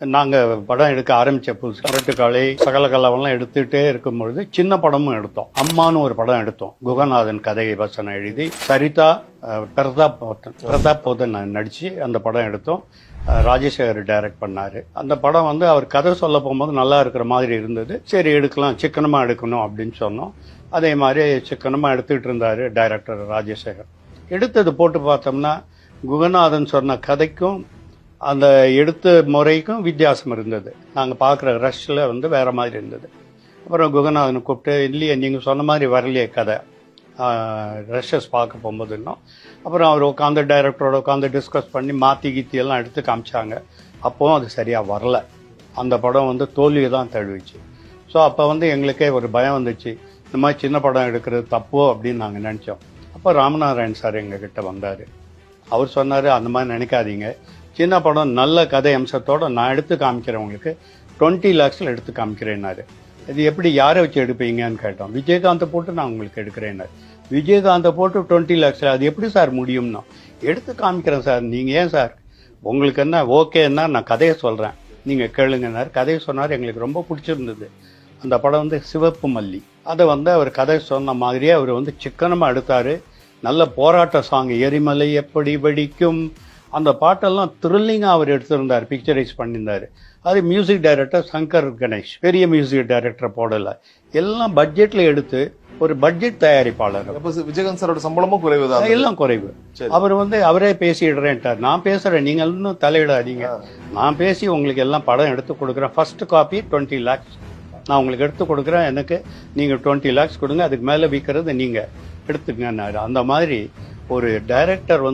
நாங்கள் படம் எடுக்க ஆரம்பித்த புதுசு முரட்டுக்காலை சகல கலவெல்லாம் எடுத்துகிட்டே இருக்கும்பொழுது சின்ன படமும் எடுத்தோம். அம்மானு ஒரு படம் எடுத்தோம். குகநாதன் கதை வசனம் எழுதி சரிதா பிரதாப் போதன் நடித்து அந்த படம் எடுத்தோம். ராஜசேகர் டைரக்ட் பண்ணார். அந்த படம் அவர் கதை சொல்ல போகும்போது நல்லா இருக்கிற மாதிரி இருந்தது. சரி எடுக்கலாம், சிக்கனமாக எடுக்கணும் அப்படின்னு சொன்னோம். அதே மாதிரி சிக்கனமாக எடுத்துகிட்டு இருந்தார் டைரக்டர் ராஜசேகர். எடுத்தது போட்டு பார்த்தோம்னா குகநாதன் சொன்ன கதைக்கும் அந்த எடுத்த முறைக்கும் வித்தியாசம் இருந்தது. நாங்கள் பார்க்குற ரஷ்ஷில் வேறு மாதிரி இருந்தது. அப்புறம் குகநாதனை கூப்பிட்டு, இல்லையே நீங்கள் சொன்ன மாதிரி வரலையே கதை ரஷ்ஷஸ் பார்க்க போகும்போது இன்னும். அப்புறம் அவர் உட்காந்து டைரக்டரோட உட்காந்து டிஸ்கஸ் பண்ணி மாற்றி கீத்தி எல்லாம் எடுத்து காமிச்சாங்க. அப்போவும் அது சரியாக வரல. அந்த படம் தோல்வியை தான் தழுவிச்சு. ஸோ அப்போ எங்களுக்கே ஒரு பயம் வந்துச்சு, இந்த மாதிரி சின்ன படம் எடுக்கிறது தப்போ அப்படின்னு நாங்கள் நினச்சோம். அப்போ ராமநாராயண் சார் எங்ககிட்ட வந்தார். அவர் சொன்னார், அந்த மாதிரி நினைக்காதீங்க, சின்ன படம் நல்ல கதை அம்சத்தோடு நான் எடுத்து காமிக்கிறேன், உங்களுக்கு 20 lakhs எடுத்து காமிக்கிறேன்னாரு. இது எப்படி யாரை வச்சு எடுப்பீங்கன்னு கேட்டோம். விஜயகாந்தை போட்டு நான் உங்களுக்கு எடுக்கிறேன்னாரு. விஜயகாந்தை போட்டு 20 lakhs அது எப்படி சார் முடியும்னா, எடுத்து காமிக்கிறேன் சார், நீங்கள் ஏன் சார் உங்களுக்கு என்ன ஓகேன்னா நான் கதையை சொல்கிறேன், நீங்கள் கேளுங்கன்னாரு. கதையை சொன்னார். எங்களுக்கு ரொம்ப பிடிச்சிருந்தது. அந்த படம் சிவப்பு மல்லி. அதை அவர் கதை சொன்ன மாதிரியே அவர் சிக்கனமாக எடுத்தார். நல்ல போராட்ட சாங், எரிமலை எப்படி வெடிக்கும், அந்த பாட்டெல்லாம் த்ரில்லிங்காக அவர் எடுத்திருந்தார், பிக்சரைஸ் பண்ணியிருந்தார். அது மியூசிக் டைரக்டர் சங்கர் கணேஷ், பெரிய மியூசிக் டைரக்டரை போடலை, எல்லாம் பட்ஜெட்டில் எடுத்து ஒரு பட்ஜெட் தயாரிப்பாளர். விஜயகாந்த் சாரோட சம்பளமும் குறைவு தான், எல்லாம் குறைவு. அவர் அவரே பேசிடுறேன்ட்டார். நான் பேசுகிறேன், நீங்கள் இன்னும் தலையிடாதீங்க, நான் பேசி உங்களுக்கு எல்லாம் படம் எடுத்து கொடுக்குறேன். ஃபர்ஸ்ட் காப்பி 20 lakhs நான் உங்களுக்கு எடுத்து கொடுக்குறேன், எனக்கு நீங்கள் 20 lakhs கொடுங்க, அதுக்கு மேலே விற்கிறது நீங்கள் எடுத்துக்கன்னாரு. அந்த மாதிரி ஒரு டைரக்டர்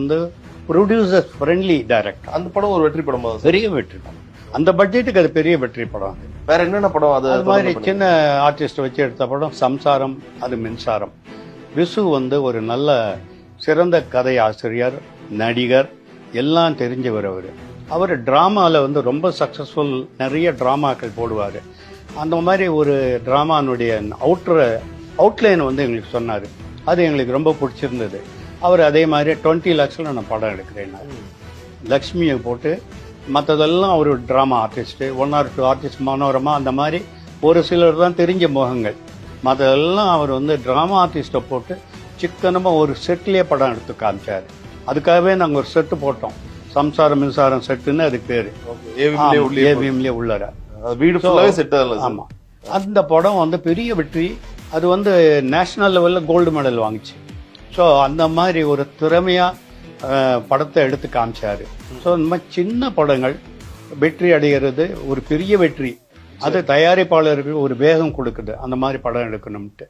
ப்ரொடியூசர் ஃப்ரெண்ட்லி டைரக்டர். அந்த படம் ஒரு வெற்றி படம், பெரிய வெற்றி படம். அந்த பட்ஜெட்டுக்கு அது பெரிய வெற்றி படம். வேற என்னென்ன படம் அது மாதிரி சின்ன ஆர்டிஸ்ட் வச்சு எடுத்த படம் சம்சாரம், அது மின்சாரம். விசு ஒரு நல்ல சிறந்த கதை ஆசிரியர், நடிகர், எல்லாம் தெரிஞ்சவர். அவர் டிராமாவில் ரொம்ப சக்ஸஸ்ஃபுல், நிறைய டிராமாக்கள் போடுவார். அந்த மாதிரி ஒரு டிராமானுடைய அவுட்லைன் எங்களுக்கு சொன்னார். அது எங்களுக்கு ரொம்ப பிடிச்சிருந்தது. அவர் அதே மாதிரி 20 lakhs நான் படம் எடுக்கிறேன். லக்ஷ்மியை போட்டு மற்றதெல்லாம் ஒரு drama artist, 1 or 2 artist, Manorama, அந்த மாதிரி ஒரு சிலர் தான் தெரிஞ்ச முகங்கள். மற்றதெல்லாம் அவர் ட்ராமா ஆர்டிஸ்ட்டை போட்டு சிக்கனமாக ஒரு செட்லேயே படம் எடுத்து காமிச்சார். அதுக்காகவே நாங்கள் ஒரு செட்டு போட்டோம், சம்சாரம் மின்சாரம் செட்டுன்னு அதுக்கு பேர். ஏவிஎம்லேயே உள்ளார வீடு ஃபுல்லாகவே செட். ஆமாம், அந்த படம் பெரிய வெற்றி. அது நேஷ்னல் லெவலில் கோல்டு மெடல் வாங்கிச்சு. ஸோ அந்த மாதிரி ஒரு திறமையாக படத்தை எடுத்து காமிச்சார். ஸோ இந்த மாதிரி சின்ன படங்கள் வெற்றி அடைகிறது ஒரு பெரிய வெற்றி. அது தயாரிப்பாளருக்கு ஒரு வேகம் கொடுக்குது, அந்த மாதிரி படம் எடுக்கணும்ட்டு.